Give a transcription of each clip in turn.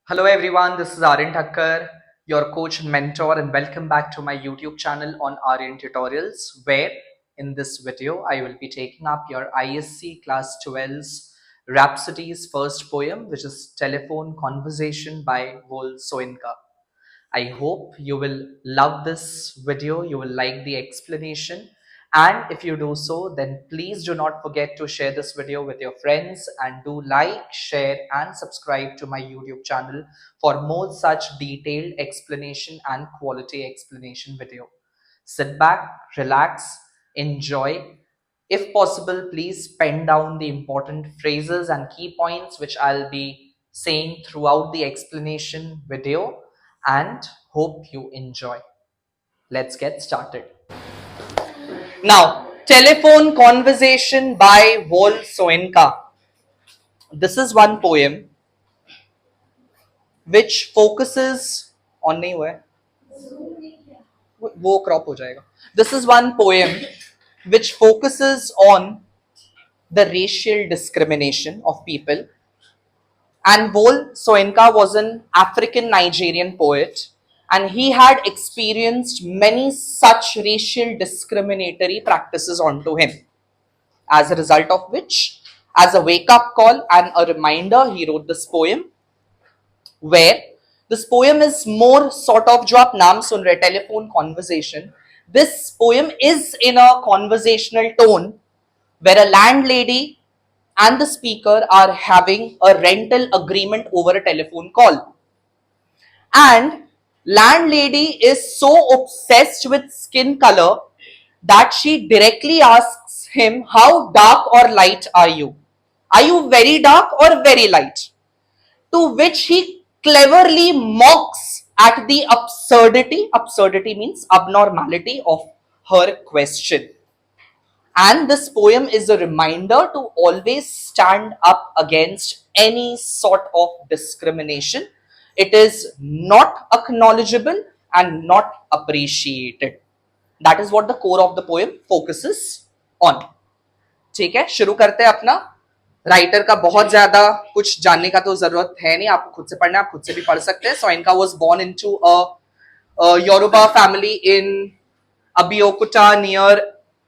Hello everyone, this is Aryan Thakkar, your coach and mentor, and welcome back to my YouTube channel on Aryan Tutorials, where in this video I will be taking up your ISC Class 12's Rhapsody's first poem, which is Telephone Conversation by Vol Soinka. I hope you will love this video, you will like the explanation, and if you do so, then please do not forget to share this video with your friends and do like, share and subscribe to my YouTube channel for more such detailed explanation and quality explanation video. Sit back, relax, enjoy. If possible, please pen down the important phrases and key points which I'll be saying throughout the explanation video, and hope you enjoy. Let's get started. Now, Telephone Conversation by Vol Soinka. This is one poem which focuses on नहीं हुआ है वो crop हो जाएगा. This is one poem which focuses on the racial discrimination of people. And Vol Soinka was an African Nigerian poet, and he had experienced many such racial discriminatory practices onto him. As a result of which, as a wake up call and a reminder, he wrote this poem, where this poem is more sort of जो आप नाम सुन रहे telephone conversation. This poem is in a conversational tone where a landlady and the speaker are having a rental agreement over a telephone call. And landlady is so obsessed with skin color that she directly asks him, how dark or light are you? Are you very dark or very light? To which he cleverly mocks at the absurdity means abnormality of her question. And this poem is a reminder to always stand up against any sort of discrimination. It is not acknowledgeable and not appreciated. That is what the core of the poem focuses on. ठीक है, शुरू करते हैं अपना. Writer का बहुत ज्यादा कुछ जानने का तो जरूरत है नहीं, आपको खुद से पढ़ना, आप खुद से भी पढ़ सकते हैं. सोइनका was born into a Yoruba family in Abeokuta near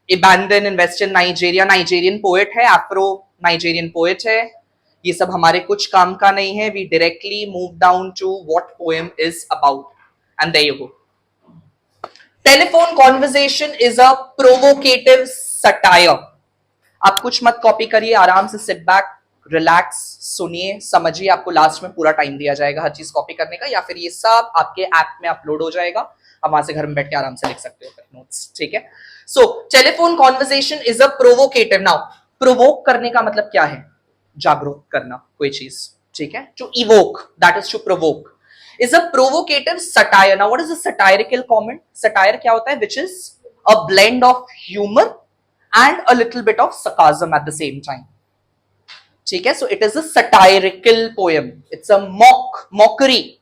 Ibadan in Western Nigeria. Nigerian poet है, Afro Nigerian poet है. ये सब हमारे कुछ काम का नहीं है. We directly move down to what poem is about. And there you go. Telephone Conversation is a provocative satire. आप कुछ मत कॉपी करिए, आराम से सिट बैक, रिलैक्स, सुनिए, समझिए. आपको लास्ट में पूरा टाइम दिया जाएगा हर चीज कॉपी करने का, या फिर ये सब आपके ऐप में अपलोड हो जाएगा. आप वहां से घर में बैठ के आराम से लिख सकते हो नोट्स. ठीक है. सो telephone conversation is a provocative. Now provoke करने का मतलब क्या है? जागरूक करना कोई चीज. ठीक है. To evoke, that is to provoke, is a provocative satire. Now, what is a satirical comment? Satire क्या होता है? Which is a blend of humor and a little bit of sarcasm at the same time. ठीक है. So it is a satirical poem. It's a mockery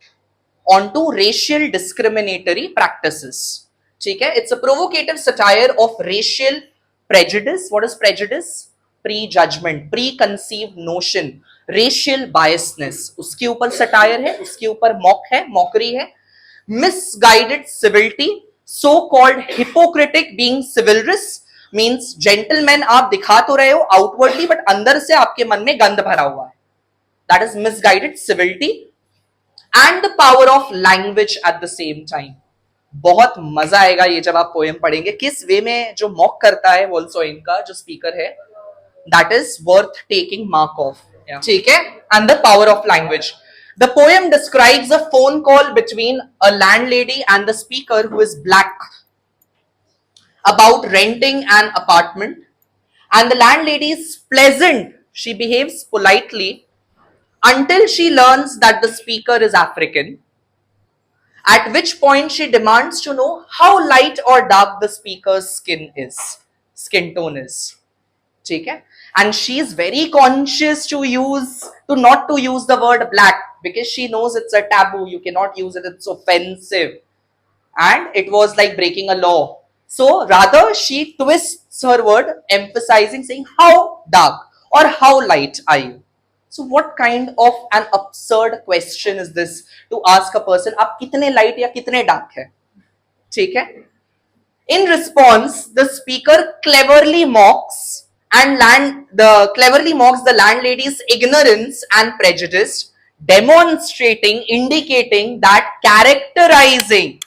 onto racial discriminatory practices. ठीक है. It's a provocative satire of racial prejudice. What is prejudice? Prejudgment, preconceived notion, racial biasness. उसके ऊपर satire है, उसके ऊपर mock है, मॉकरी है. Misguided civility, so called hypocritic being chivalrous means gentleman आप दिखा तो रहे हो outwardly but अंदर से आपके मन में गंद भरा हुआ है. That is misguided civility. And the power of language at the same time. बहुत मजा आएगा ये जब आप पोएम पढ़ेंगे, किस वे में जो मॉक करता है वॉल सोइनका जो स्पीकर है. That is worth taking mark of. ठीक है. And the power of language. The poem describes a phone call between a landlady and the speaker who is black about renting an apartment. And the landlady is pleasant. She behaves politely until she learns that the speaker is African. At which point she demands to know how light or dark the speaker's skin tone is. ठीक है. And she is very conscious to not to use the word black because she knows it's a taboo. You cannot use it. It's offensive. And it was like breaking a law. So rather she twists her word, emphasizing, saying how dark or how light are you. So what kind of an absurd question is this to ask a person, आप कितने light या कितने dark है? ठीक है? In response, the speaker cleverly mocks the landlady's ignorance and prejudice, demonstrating, indicating that characterizing,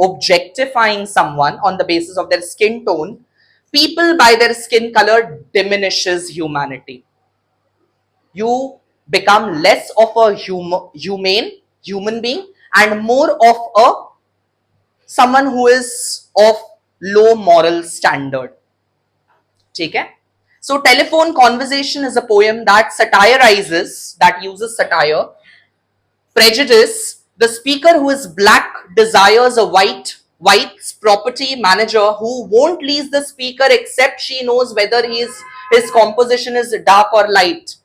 objectifying someone on the basis of their skin tone, people by their skin color diminishes humanity. You become less of a humane human being and more of a someone who is of low moral standard. ठीक है? So Telephone Conversation is a poem that satirizes, that uses satire, prejudice. The speaker who is black desires a white's property manager who won't lease the speaker except she knows whether his composition is dark or light.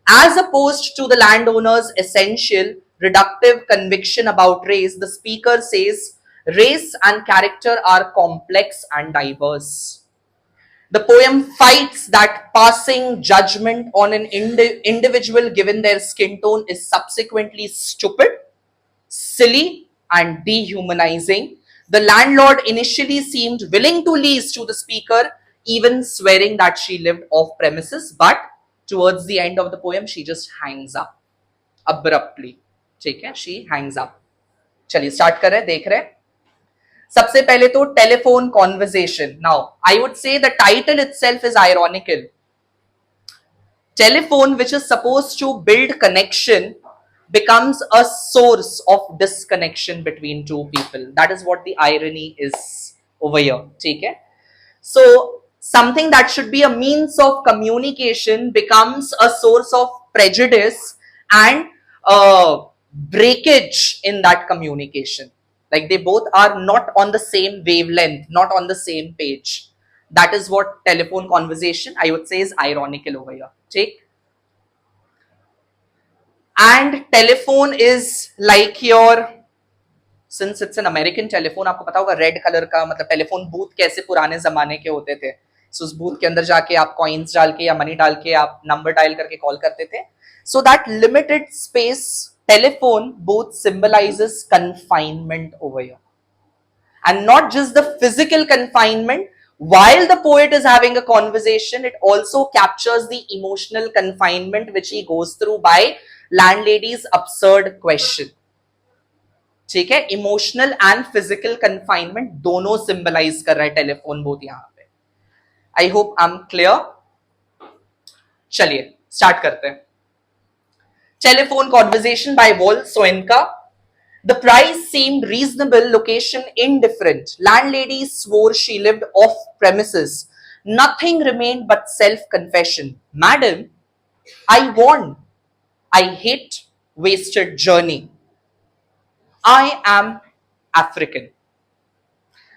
As opposed to the landowner's essential reductive conviction about race, the speaker says race and character are complex and diverse. The poem fights that passing judgment on an individual given their skin tone is subsequently stupid, silly, and dehumanizing. The landlord initially seemed willing to lease to the speaker, even swearing that she lived off premises, but towards the end of the poem, she just hangs up abruptly. ठीक है? She hangs up. चलिए start कर रहे हैं, देख रहे हैं. सबसे पहले तो telephone conversation. Now I would say the title itself is ironical. Telephone, which is supposed to build connection, becomes a source of disconnection between two people. That is what the irony is over here. ठीक है? So something that should be a means of communication becomes a source of prejudice and breakage in that communication. Like they both are not on the same wavelength, not on the same page. That is what telephone conversation, I would say, is ironical over here. Take. And telephone is like your, since it's an American telephone, आपको पता होगा red colour का, मतलब telephone booth कैसे पुराने जमाने के होते थे. So उस बूथ के अंदर जाके आप कॉइन्स डाल के या मनी डाल के आप नंबर डायल करके कॉल करते थे. So that limited space telephone booth symbolizes confinement over here. And not just the physical confinement. While the poet is having a conversation, it also captures the emotional confinement which he goes through by landlady's absurd question. ठीक है? Emotional and physical confinement दोनों symbolize कर रहा है telephone booth यहां पे. आई hope I am clear. चलिए start करते हैं. Telephone Conversation by Vol Soyinka. The price seemed reasonable, location indifferent. Landlady swore she lived off premises. Nothing remained but self-confession. Madam, I warned. I hate wasted journey. I am African.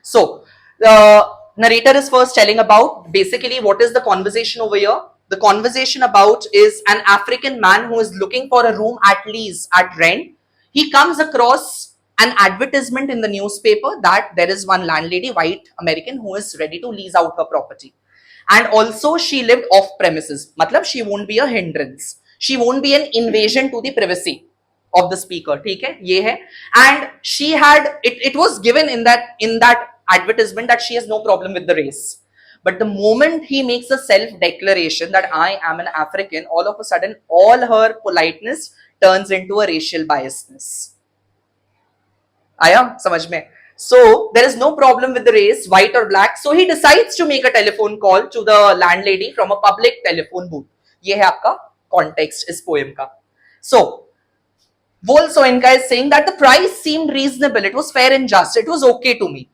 So, the narrator is first telling about basically what is the conversation over here. The conversation about is an African man who is looking for a room at lease, at rent. He comes across an advertisement in the newspaper that there is one landlady, white American, who is ready to lease out her property. And also she lived off premises. Matlab she won't be a hindrance. She won't be an invasion to the privacy of the speaker. ठीक है? ये है. And she had, it was given in that advertisement that she has no problem with the race. But the moment he makes a self-declaration that I am an African, all of a sudden, all her politeness turns into a racial biasness. आया समझ में? So there is no problem with the race, white or black. So he decides to make a telephone call to the landlady from a public telephone booth. ये है आपका context इस poem का. So Vol Soyinka is saying that the price seemed reasonable. It was fair and just. It was okay to me.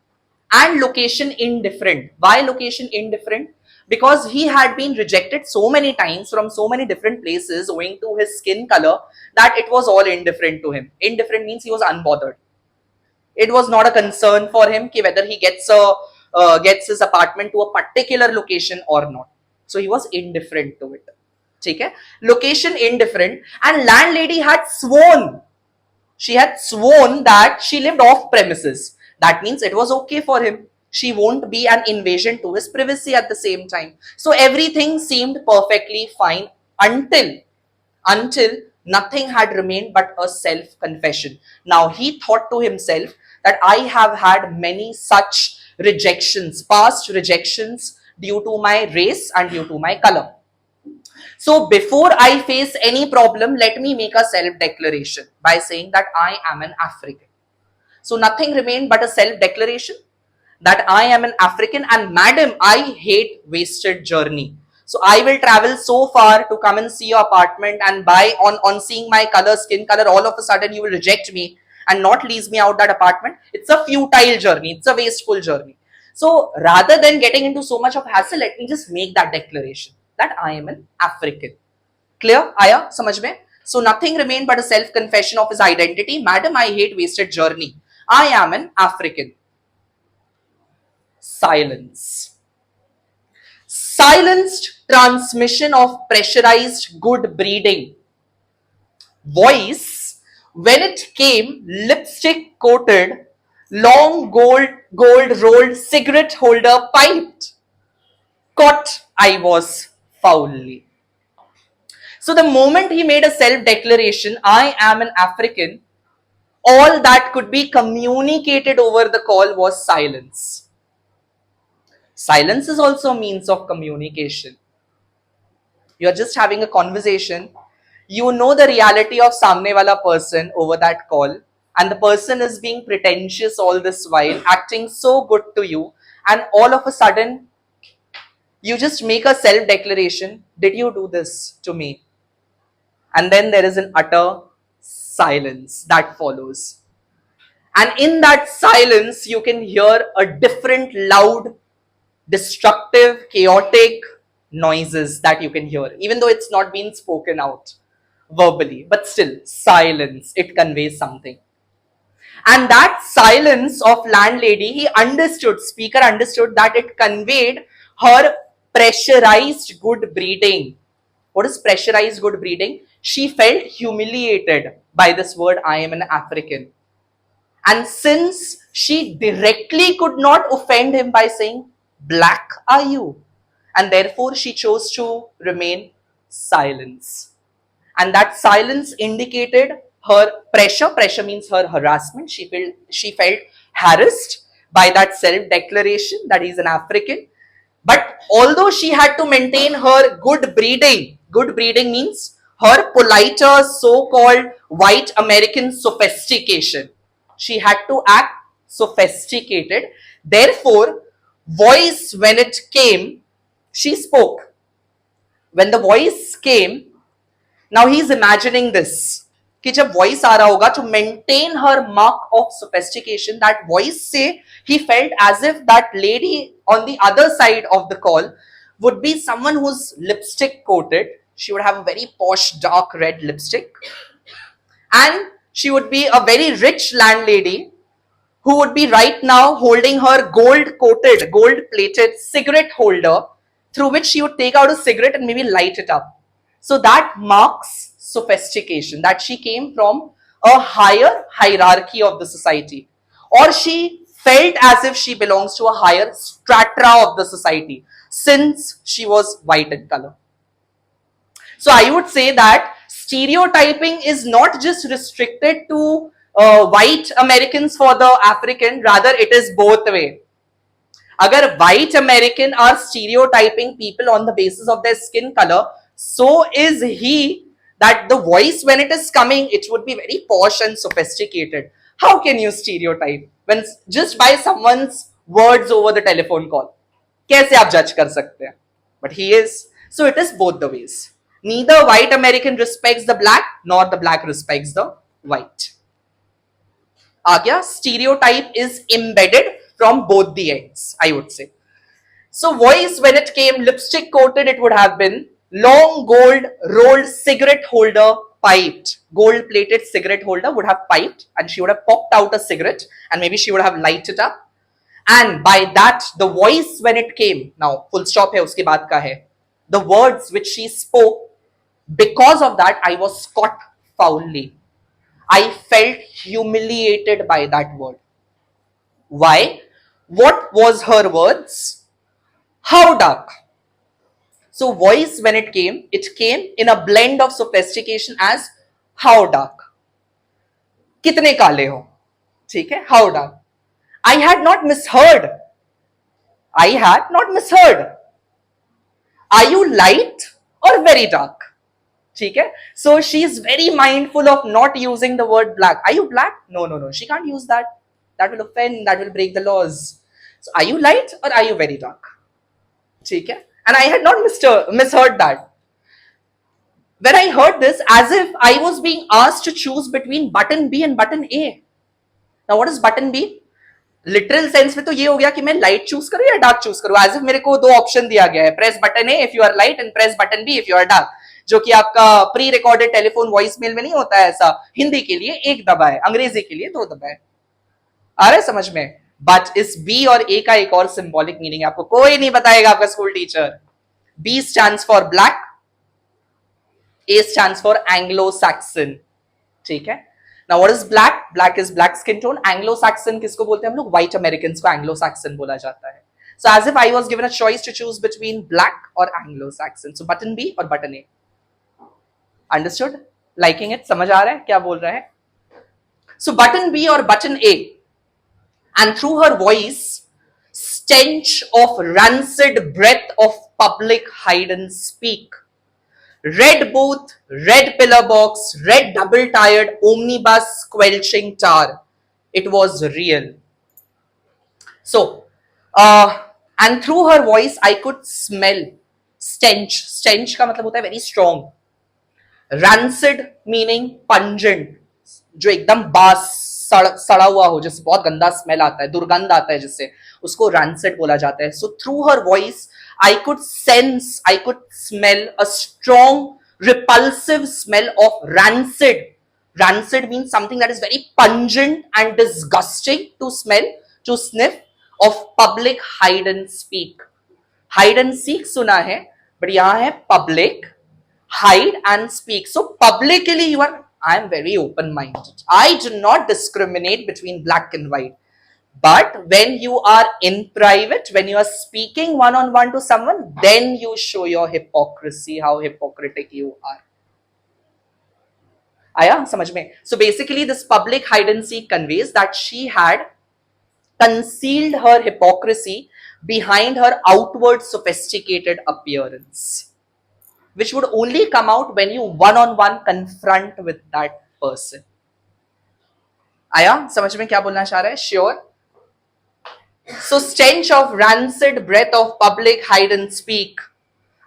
And location indifferent. Why location indifferent? Because he had been rejected so many times from so many different places owing to his skin color that it was all indifferent to him. Indifferent means he was unbothered. It was not a concern for him ki whether he gets his apartment to a particular location or not. So he was indifferent to it. ठीक है? Location indifferent. And landlady had sworn. She had sworn that she lived off premises. That means it was okay for him. She won't be an invasion to his privacy at the same time. So everything seemed perfectly fine until until nothing had remained but a self-confession. Now he thought to himself that I have had many such rejections, past rejections due to my race and due to my color. So before I face any problem, let me make a self-declaration by saying that I am an African. So nothing remained but a self-declaration that I am an African, and madam, I hate wasted journey. So I will travel so far to come and see your apartment, and by on seeing my color, skin color, all of a sudden you will reject me and not lease me out that apartment. It's a futile journey. It's a wasteful journey. So rather than getting into so much of hassle, let me just make that declaration that I am an African. Clear? Aya? Samajh mein? So nothing remained but a self-confession of his identity. Madam, I hate wasted journey. I am an African. Silence. Silenced transmission of pressurized good breeding. Voice, when it came, lipstick coated, long gold rolled cigarette holder piped. Caught I was foully. So the moment he made a self-declaration, I am an African, all that could be communicated over the call was silence. Silence is also a means of communication. You're just having a conversation. You know the reality of samne wala person over that call, and the person is being pretentious all this while, acting so good to you, and all of a sudden, you just make a self-declaration, did you do this to me? And then there is an utter silence that follows. And in that silence, you can hear a different loud, destructive, chaotic noises that you can hear, even though it's not been spoken out verbally, but still, silence, it conveys something. And that silence of landlady, speaker understood that it conveyed her pressurized good breeding. What is pressurized good breeding? She felt humiliated by this word, I am an African. And since she directly could not offend him by saying, black are you? And therefore she chose to remain silence. And that silence indicated her pressure. Pressure means her harassment. She felt harassed by that self-declaration that he's an African. But although she had to maintain her good breeding means her politer so-called white American sophistication. She had to act sophisticated. Therefore, voice when it came, she spoke. When the voice came, now he's imagining this. कि जब voice आ रहा होगा to maintain her mark of sophistication, that voice से he felt as if that lady on the other side of the call would be someone who's lipstick coated. She would have a very posh dark red lipstick, and she would be a very rich landlady who would be right now holding her gold plated cigarette holder through which she would take out a cigarette and maybe light it up. So that marks sophistication, that she came from a higher hierarchy of the society, or she felt as if she belongs to a higher strata of the society since she was white in color. So I would say that stereotyping is not just restricted to white Americans for the African, rather it is both way. Agar white American are stereotyping people on the basis of their skin color, so is he, that the voice when it is coming, it would be very posh and sophisticated. How can you stereotype when just by someone's words over the telephone call? कैसे आप judge कर सकते हैं? But he is. So it is both the ways. Neither white American respects the black, nor the black respects the white. आ गया? Stereotype is embedded from both the ends, I would say. So voice when it came lipstick coated, it would have been long gold rolled cigarette holder piped. Gold plated cigarette holder would have piped, and she would have popped out a cigarette, and maybe she would have lighted it up. And by that, the voice when it came, now full stop hai, uske baad ka hai. The words which she spoke, because of that, I was caught foully. I felt humiliated by that word. Why? What was her words? How dark? So voice, when it came in a blend of sophistication as how dark, कितने काले हो, ठीक है, how dark. I had not misheard. I had not misheard. Are you light or very dark? ठीक है. So she is very mindful of not using the word black. Are you black? No, no, no. She can't use that. That will offend. That will break the laws. So are you light or are you very dark? ठीक है. And I had not misheard that. When I heard this, as if I was being asked to choose between button B and button A. Now what is button B? Literal sense में तो ये हो गया कि मैं light choose करूं या dark choose करूं. एज इफ मेरे को दो ऑप्शन दिया गया है, press button A if you are light and press button B if you are dark, जो कि आपका pre recorded telephone voice mail में नहीं होता है ऐसा. हिंदी के लिए एक दबाए, अंग्रेजी के लिए दो दबाए. आ रहा है समझ में? बट इस बी और ए का एक और सिंबॉलिक मीनिंग आपको कोई नहीं बताएगा, आपका school teacher. B stands for black, A stands for Anglo Saxon. ठीक है. Now what is black? Black is black skin tone. Anglo-Saxon किसको बोलते हैं हम लोग? White Americans को Anglo-Saxon बोला जाता है. So as if I was given a choice to choose between black or Anglo-Saxon. So button B or button A. Understood? Liking it? समझ आ रहा है क्या बोल रहा है? So button B or button A. And through her voice, stench of rancid breath of public hide and speak. Red booth, red pillar box, red double-tired omnibus squelching tar. It was real. So, and through her voice, I could smell stench. Stench का मतलब होता है very strong. Rancid meaning pungent, जो एकदम बास सड़ा हुआ हो, जिससे बहुत गंदा स्मेल आता है, दुर्गंध आता है जिससे, उसको rancid बोला जाता है. So through her voice, I could sense, I could smell a strong, repulsive smell of rancid. Rancid means something that is very pungent and disgusting to smell, to sniff, of public hide and speak. Hide and seek सुना है, but यहाँ है public, hide and speak. So publicly you are, I am very open-minded. I do not discriminate between black and white. But when you are in private, when you are speaking one-on-one to someone, then you show your hypocrisy, how hypocritic you are. आया समझ में? So basically this public hide and seek conveys that she had concealed her hypocrisy behind her outward sophisticated appearance, which would only come out when you one-on-one confront with that person. आया समझ में क्या बोलना चाह रहा है? Sure. So stench of rancid breath of public hide and speak.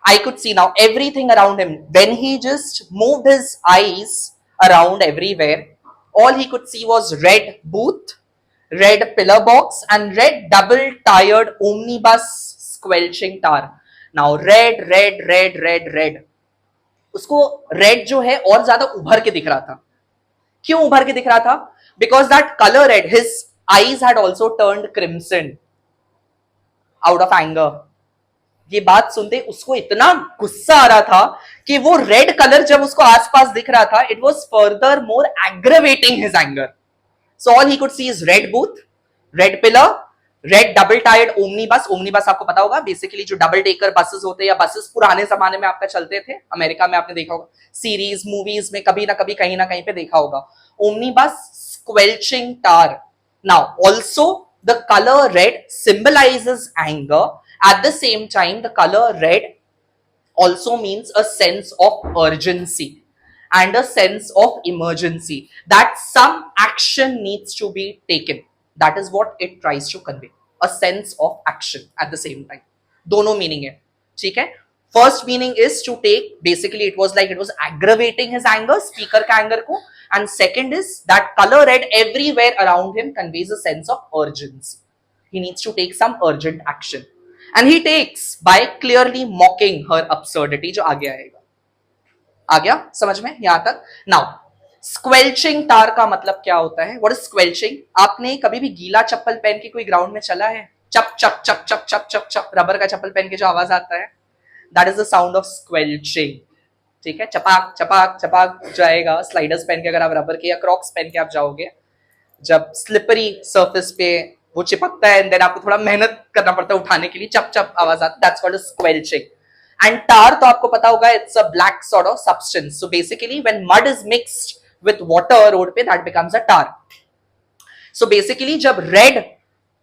I could see now everything around him. When he just moved his eyes around everywhere, all he could see was red booth, red pillar box and red double-tired omnibus squelching tar. Now red, red, red, red, red. उसको red जो है और ज्यादा उभर के दिख रहा था. क्यों उभर के दिख रहा था? Because that color red, his eyes had also turned crimson out of anger. ये बात सुनते उसको इतना गुस्सा आ रहा था कि वो रेड कलर जब उसको आसपास दिख रहा था, it was further more aggravating his anger. So all he could see is red booth, red pillar, red double-tired omnibus. Omnibus आपको पता होगा, बेसिकली जो डबल टेकर बसेस होते हैं या बसेस पुराने जमाने में आपका चलते थे, अमेरिका में आपने देखा होगा, सीरीज मूवीज में कभी ना कभी कहीं ना कहीं पे देखा होगा. Omnibus squelching tar. Now also the color red symbolizes anger. At the same time, the color red also means a sense of urgency and a sense of emergency, that some action needs to be taken. That is what it tries to convey, a sense of action at the same time. दोनों meaning है, ठीक है? First meaning is to take, basically it was like it was aggravating his anger, speaker का anger को, and second is that color red everywhere around him conveys a sense of urgency. He needs to take some urgent action. And he takes by clearly mocking her absurdity, जो आगे आएगा. आ गया समझ में यहां तक? Now, squelching tar का मतलब क्या होता है? What is squelching? आपने कभी भी गीला चप्पल पहन के कोई ग्राउंड में चला है? चप चप चप चप चप चप चप, रबर का चप्पल पहन के जो आवाज आता है, that is the sound of squelching. ठीक है? चपाक चपाक चपाक जाएगा. स्लाइडर्स पहन के अगर आप रबर के या क्रॉक्स पहन के आप जाओगे, जब स्लिपरी सरफेस पे वो चिपकता है, देन आपको थोड़ा मेहनत करना पड़ता है उठाने के लिए, चप चप आवाज आती है. That's called squelching. And tar तो आपको पता होगा, it's a black sort of substance. So basically when mud is mixed with water road पे, that becomes a tar. So basically जब रेड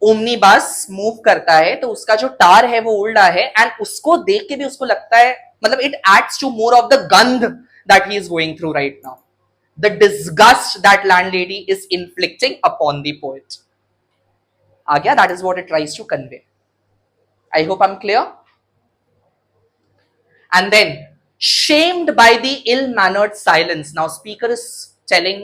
ओमनी बस मूव करता है तो उसका जो टार है वो उड़ रहा है, एंड उसको देख के भी उसको लगता है, मतलब it adds to more of the gandh that he is going through right now, the disgust that landlady is inflicting upon the poet. आ गया? That is what it tries to convey. I hope I am clear. And then shamed by the ill-mannered silence. Now speaker is telling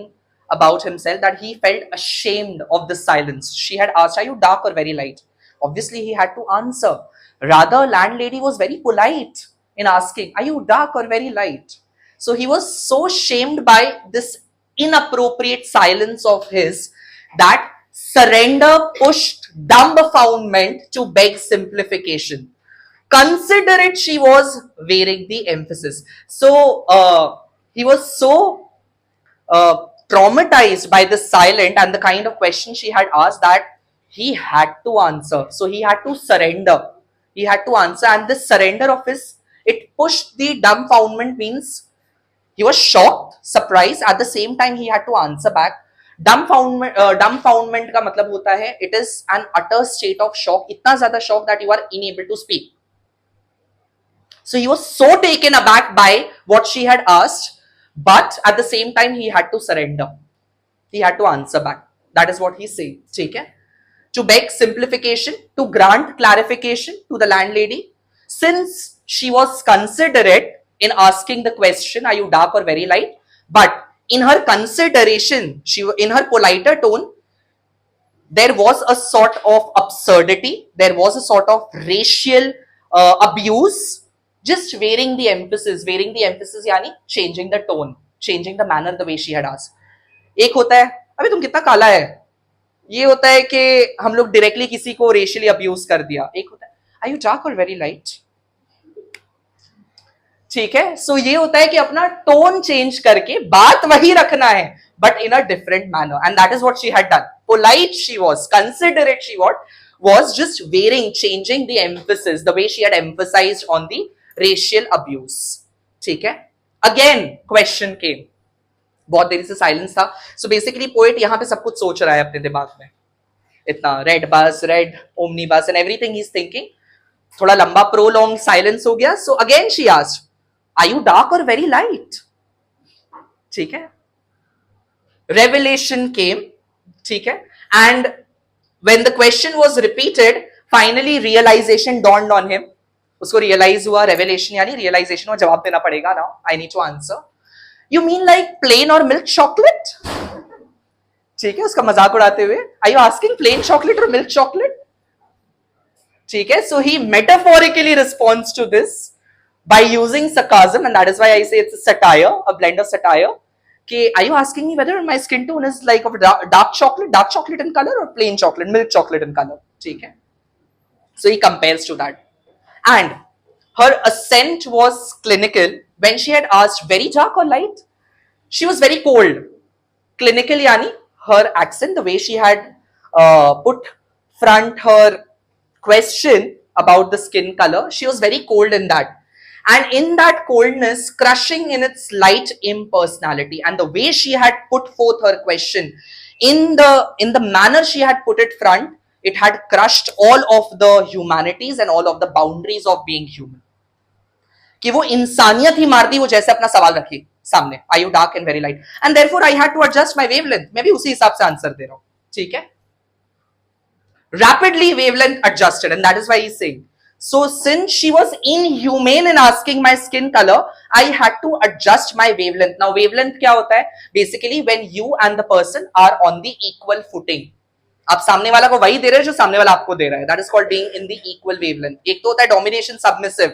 about himself that he felt ashamed of the silence. She had asked, are you dark or very light? Obviously he had to answer. Rather, landlady was very polite in asking, are you dark or very light? So he was so shamed by this inappropriate silence of his that surrender pushed dumbfoundment to beg simplification. Considerate she was wearing the emphasis. So he was so traumatized by the silent and the kind of question she had asked that he had to answer. So he had to surrender. He had to answer, and this surrender of his, it pushed the dumbfoundment, means he was shocked, surprised, at the same time he had to answer back. Dumbfoundment का मतलब होता है it is an utter state of shock, इतना ज्यादा shock that you are unable to speak. So he was so taken aback by what she had asked, but at the same time he had to surrender. He had to answer back. That is what he's saying. ठीक है? To beg simplification, to grant clarification to the landlady, since she was considerate in asking the question, are you dark or very light? But in her consideration, in her politer tone, there was a sort of absurdity, there was a sort of racial abuse. Just varying the emphasis यानी changing the tone, changing the manner, the way she had asked. एक होता है, अबे तुम कितना काला है, ये होता है कि हम लोग डायरेक्टली किसी को रेशियली अब्यूज कर दिया. एक होता है, आर यू डार्क और वेरी लाइट. ठीक है? सो ये होता है कि अपना टोन चेंज करके बात वही रखना है, but in a different manner, and that is what she had done. Polite she was, considerate she was just varying, changing the emphasis, the way she had emphasized on the racial abuse. ठीक है? Again question came. बहुत देरी से silence था. So basically poet यहां पे सब कुछ सोच रहा है अपने दिमाग में. इतना रेड बस, रेड ओमनी बस and everything he's thinking. थोड़ा लंबा prolonged silence हो गया. So again she asked, are you dark or very light? ठीक है? Revelation came. ठीक है? And when the question was repeated, finally realization dawned on him. उसको रियलाइज हुआ, रेवलेशन यानी रियलाइजेशन, और जवाब देना पड़ेगा ना. I need to answer. You mean like plain और मिल्क चॉकलेट? ठीक है, उसका मजाक उड़ाते हुए, are you asking plain chocolate और मिल्क चॉकलेट? ठीक है, so he metaphorically responds to this by using sarcasm, and that is why I say it's a satire, a blend of satire. कि are you asking me whether my skin tone is like of dark chocolate in color or plain chocolate, milk chocolate in color? ठीक है, so he compares to that. And her assent was clinical when she had asked very dark or light. She was very cold. Clinical yani her accent, the way she had put front her question about the skin color, she was very cold in that. And in that coldness, crushing in its light impersonality, and the way she had put forth her question, in the manner she had put it front, it had crushed all of the humanities and all of the boundaries of being human. कि वो इंसानियत ही मार दी वो जैसे अपना सवाल रखी सामने, are you dark and very light? And therefore I had to adjust my wavelength. मैं भी उसी हिसाब से आंसर दे रहा हूं. ठीक है? Rapidly wavelength adjusted, and that is why he's saying, so since she was inhumane in asking my skin color, I had to adjust my wavelength. Now wavelength क्या होता है? Basically when you and the person are on the equal footing. आप सामने वाला को वही दे रहे हैं जो सामने वाला आपको दे रहा है. That is called being in the equal wavelength. एक तो होता है domination submissive,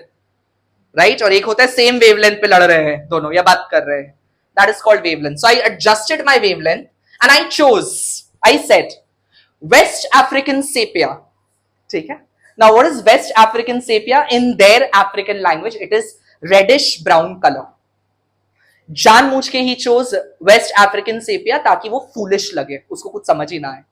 right? और एक होता है same wavelength पे लड़ रहे हैं दोनों या बात कर रहे हैं. That is called wavelength. So I adjusted my wavelength and I chose. I said West African sepia. ठीक है? Now what is West African sepia? In their African language, it is reddish brown color. जानबूझ के ही chose West African sepia ताकि वो foolish लगे, उसको कुछ समझ ही ना आए.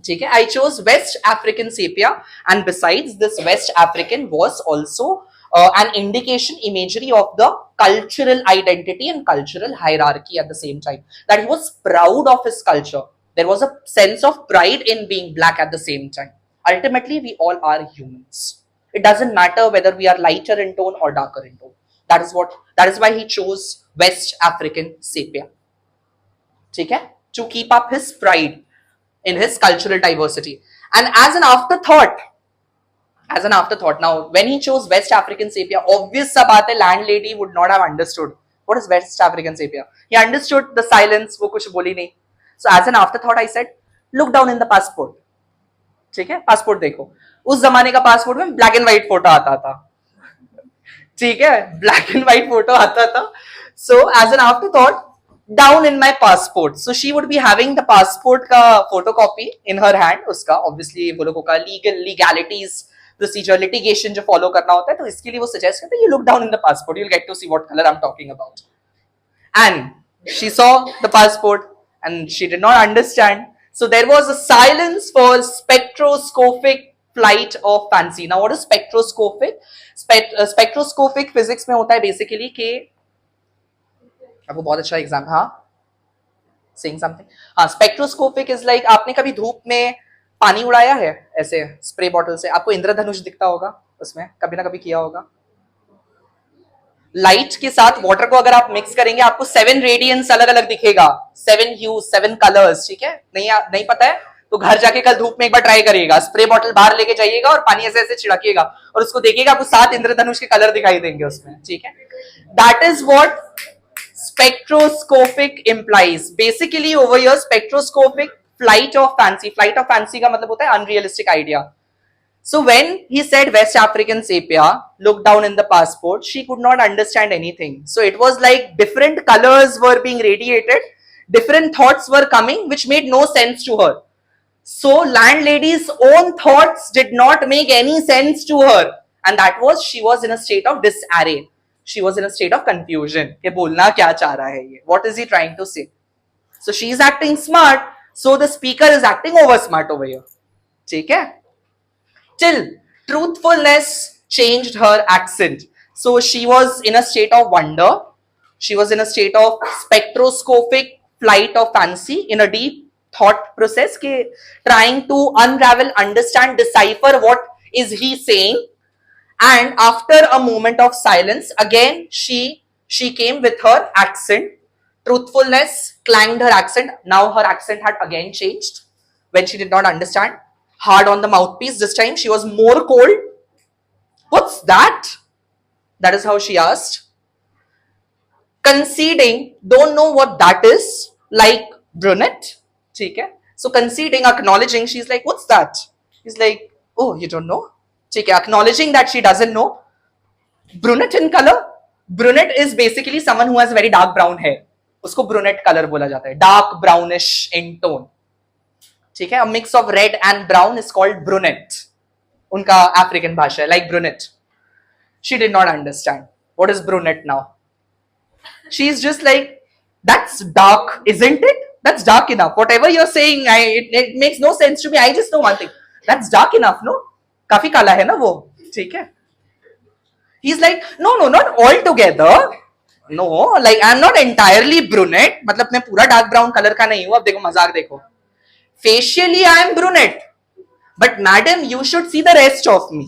ठीक है? I chose West African sepia, and besides this West African was also an indication imagery of the cultural identity and cultural hierarchy at the same time. That he was proud of his culture. There was a sense of pride in being black at the same time. Ultimately, we all are humans. It doesn't matter whether we are lighter in tone or darker in tone. That is why he chose West African sepia. Okay? To keep up his pride in his cultural diversity. And as an afterthought, now when he chose West African sepia, obvious sa baat hai, landlady would not have understood what is West African sepia. He understood the silence, wo kuch boli nahi. So as an afterthought, I said, look down in the passport. ठीक है, passport देखो. उस जमाने का passport में black and white photo आता था. ठीक है, ब्लैक एंड व्हाइट फोटो आता था. So as an afterthought, down in my passport. So she would be having the passport का photocopy in her hand. उसका obviously वो लोगों का legalities, procedure, litigation जो follow करना होता है, तो इसके लिए वो suggest करते हैं, you look down in the passport, you'll get to see what color I'm talking about. And she saw the passport and she did not understand. So there was a silence for spectroscopic flight of fancy. Now what is spectroscopic? Spectroscopic physics में होता है basically कि आपको बहुत अच्छा exam. हाँ, saying something. हाँ, spectroscopic is like आपने कभी धूप में पानी उड़ाया है ऐसे स्प्रे बॉटल से, आपको इंद्रधनुष दिखता होगा, उसमें कभी ना कभी किया होगा. लाइट के साथ वाटर को अगर आप मिक्स करेंगे आपको 7 रेडियंस अलग अलग दिखेगा, 7 ह्यूज, 7 कलर्स. ठीक है, नहीं पता है तो घर जाके कल धूप में एक बार ट्राई करिएगा. स्प्रे बॉटल बाहर लेके जाइएगा और पानी ऐसे ऐसे छिड़किएगा और उसको देखिएगा, आपको 7 इंद्रधनुष के कलर दिखाई देंगे उसमें. ठीक है, that is what spectroscopic implies. Basically over here spectroscopic flight of fancy. Flight of fancy का मतलब होता है unrealistic idea. So when he said West African sepia, look down in the passport, she could not understand anything. So it was like different colors were being radiated, different thoughts were coming which made no sense to her. So landlady's own thoughts did not make any sense to her, and that was she was in a state of disarray. She was in a state of confusion कि बोलना क्या चाह रहा है ये, what is he trying to say. So she is acting smart, so the speaker is acting over smart over here. ठीक है, till truthfulness changed her accent. So she was in a state of wonder, she was in a state of spectroscopic flight of fancy, in a deep thought process के trying to unravel, understand, decipher what is he saying. And after a moment of silence, again she came with her accent. Truthfulness clanged her accent. Now her accent had again changed when she did not understand. Hard on the mouthpiece. This time she was more cold. What's that? That is how she asked. Conceding, don't know what that is, like brunette. Okay? So conceding, acknowledging, she's like, what's that? He's like, oh, you don't know? Acknowledging that she doesn't know. Brunette in color. Brunette is basically someone who has very dark brown hair. उसको brunette color बोला जाता है. Dark brownish in tone. ठीक है, a mix of red and brown is called brunette. उनका African भाषा है, like brunette. She did not understand. What is brunette now? She's just like, that's dark, isn't it? That's dark enough. Whatever you're saying, it makes no sense to me. I just know one thing. That's dark enough, no? काफी काला है ना वो. ठीक है, he's like, no, not all together. No, like I'm not entirely brunette. मतलब मैं पूरा dark brown color का नहीं हूँ. अब देखो मजाक देखो. Facially I am brunette, but madam you should see the rest of me.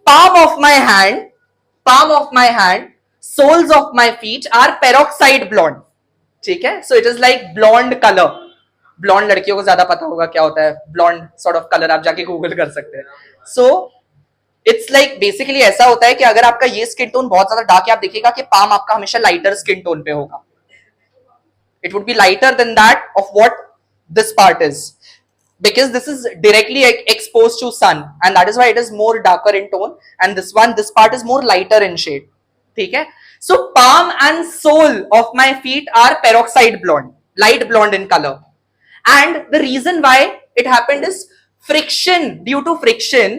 Palm of my hand, soles of my feet are peroxide blonde. ठीक है, so it is like blonde color. Blonde लड़कियों को ज्यादा पता होगा क्या होता है ब्लॉन्ड सॉर्ट ऑफ कलर, आप जाके गूगल कर सकते हैं. सो इट्स लाइक बेसिकली ऐसा होता है कि अगर आपका ये स्किन टोन बहुत ज्यादा डार्क है, आप देखिएगा कि पाम आपका हमेशा लाइटर स्किन टोन पे होगा. It would be lighter than that of what this part is, because this is directly exposed to sun and that is why it is more darker in tone, and this part is more lighter in shade. ठीक है, so palm and sole of my feet are peroxide blonde, light blonde in color. And the reason why it happened is friction. Due to friction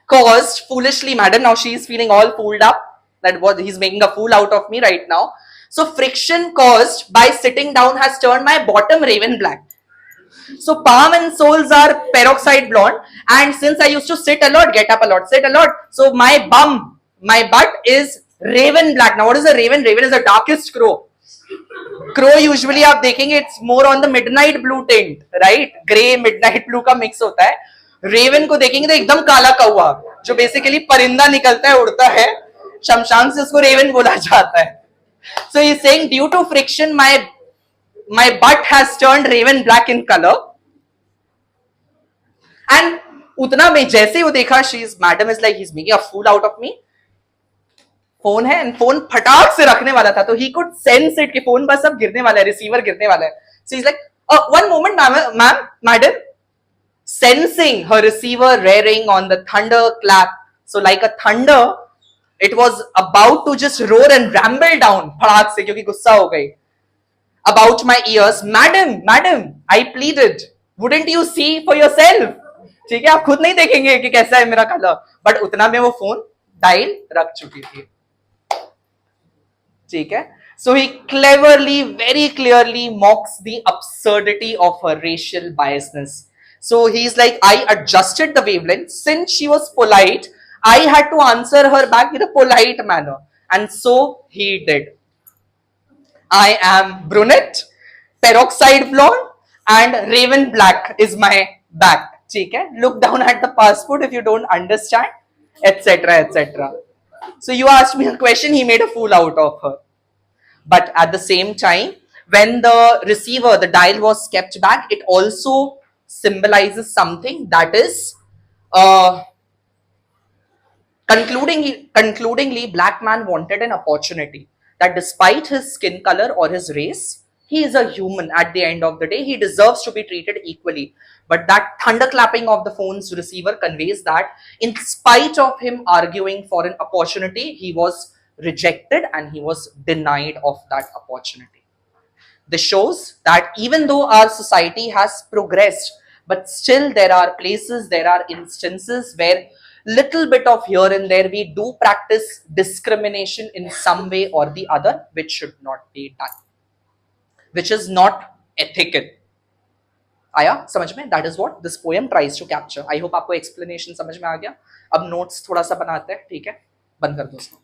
caused foolishly, madam, now she is feeling all fooled up that what he's making a fool out of me right now. So friction caused by sitting down has turned my bottom raven black. So palm and soles are peroxide blonde, and since I used to sit a lot, get up a lot, sit a lot, so my butt is raven black. Now what is a raven? Raven is the darkest crow. Crow usually आप देखेंगे it's more on the midnight blue tint, right? Grey midnight blue का mix होता है. Raven को देखेंगे तो एकदम काला कौवा, जो basically परिंदा निकलता है, उड़ता है. शमशान से उसको raven बोला जाता है. So he's saying due to friction, my butt has turned raven black in color. And उतना में जैसे वो देखा, madam is like, he's making a fool out of me. Phone है, एंड फोन फटाक से रखने वाला था, तो ही कुड सेंस इट कि फोन बस अब गिरने वाला है, रिसीवर गिरने वाला है. So is like, one moment ma'am, madam, sensing her receiver rearing on the thunder clap. So like a thunder, it was about to just roar and ramble down फटाक से, क्योंकि गुस्सा हो गई. About my ears, madam, I pleaded, wouldn't you see for yourself? ठीक है, आप खुद नहीं देखेंगे कि कैसा है मेरा कलर. बट उतना में वो फोन डायल रख चुकी थी. ठीक है. So he cleverly, very clearly mocks the absurdity of her racial biasness. So he's like, I adjusted the wavelength. Since she was polite, I had to answer her back in a polite manner. And so he did. I am brunette, peroxide blonde, and raven black is my back. ठीक है. Look down at the passport if you don't understand, etc., etc. So you asked me a question, he made a fool out of her. But at the same time, when the receiver, the dial was kept back, it also symbolizes something, that is, concludingly, black man wanted an opportunity, that despite his skin color or his race, he is a human. At the end of the day, he deserves to be treated equally. But that thunderclapping of the phone's receiver conveys that in spite of him arguing for an opportunity, he was rejected and he was denied of that opportunity. This shows that even though our society has progressed, but still there are places, there are instances where little bit of here and there we do practice discrimination in some way or the other, which should not be done, which is not ethical. आया समझ में? That is what this poem tries to capture. I hope आपको explanation समझ में आ गया. अब notes थोड़ा सा बनाते हैं, ठीक है? बंद कर दो उसको.